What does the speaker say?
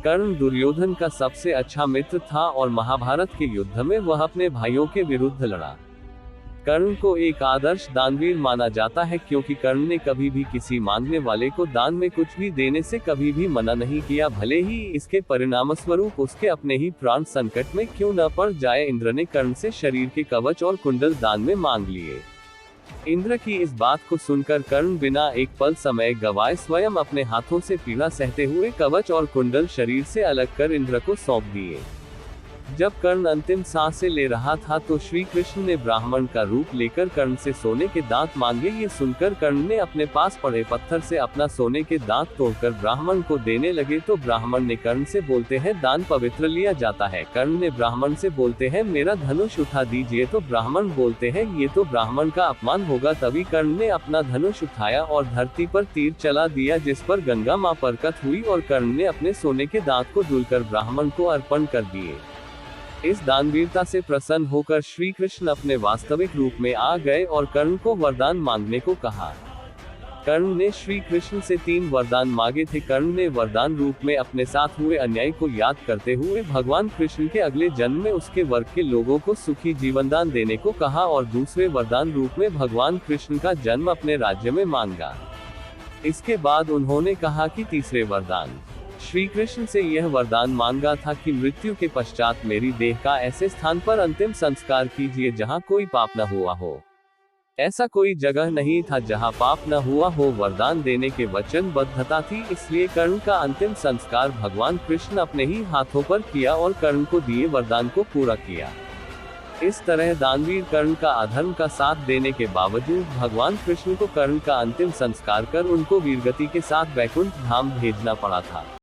कर्ण दुर्योधन का सबसे अच्छा मित्र था और महाभारत के युद्ध में वह अपने भाइयों के विरुद्ध लड़ा। कर्ण को एक आदर्श दानवीर माना जाता है क्योंकि कर्ण ने कभी भी किसी मांगने वाले को दान में कुछ भी देने से कभी भी मना नहीं किया, भले ही इसके परिणामस्वरूप उसके अपने ही प्राण संकट में क्यों न पड़ जाए। इंद्र ने कर्ण से शरीर के कवच और कुंडल दान में मांग लिए। इंद्र की इस बात को सुनकर कर्ण बिना एक पल समय गवाए स्वयं अपने हाथों से पीड़ा सहते हुए कवच और कुंडल शरीर से अलग कर इंद्र को सौंप दिए। जब कर्ण अंतिम सांसें ले रहा था तो श्री कृष्ण ने ब्राह्मण का रूप लेकर कर्ण से सोने के दांत मांगे। ये सुनकर कर्ण ने अपने पास पड़े पत्थर से अपना सोने के दांत तोड़कर ब्राह्मण को देने लगे तो ब्राह्मण ने कर्ण से बोलते हैं दान पवित्र लिया जाता है। कर्ण ने ब्राह्मण से बोलते हैं मेरा धनुष उठा दीजिए तो ब्राह्मण बोलते हैं ये तो ब्राह्मण का अपमान होगा। तभी कर्ण ने अपना धनुष उठाया और धरती पर तीर चला दिया जिस पर गंगा मां प्रकट हुई और कर्ण ने अपने सोने के दांत को धुलकर ब्राह्मण को अर्पण कर दिए। इस दानवीरता से प्रसन्न होकर श्री कृष्ण अपने वास्तविक रूप में आ गए और कर्ण को वरदान मांगने को कहा। कर्ण ने श्री कृष्ण से 3 वरदान मांगे थे। कर्ण ने वरदान रूप में अपने साथ हुए अन्याय को याद करते हुए भगवान कृष्ण के अगले जन्म में उसके वर्ग के लोगों को सुखी जीवनदान देने को कहा और दूसरे वरदान रूप में भगवान कृष्ण का जन्म अपने राज्य में मांगा। इसके बाद उन्होंने कहा कि तीसरे वरदान श्री कृष्ण से यह वरदान मांगा था कि मृत्यु के पश्चात मेरी देह का ऐसे स्थान पर अंतिम संस्कार कीजिए जहां कोई पाप न हुआ हो। ऐसा कोई जगह नहीं था जहां पाप न हुआ हो। वरदान देने के वचनबद्धता थी, इसलिए कर्ण का अंतिम संस्कार भगवान कृष्ण अपने ही हाथों पर किया और कर्ण को दिए वरदान को पूरा किया। इस तरह दानवीर कर्ण का अधर्म का साथ देने के बावजूद भगवान कृष्ण को कर्ण का अंतिम संस्कार कर उनको वीरगति के साथ वैकुंठ धाम भेजना पड़ा था।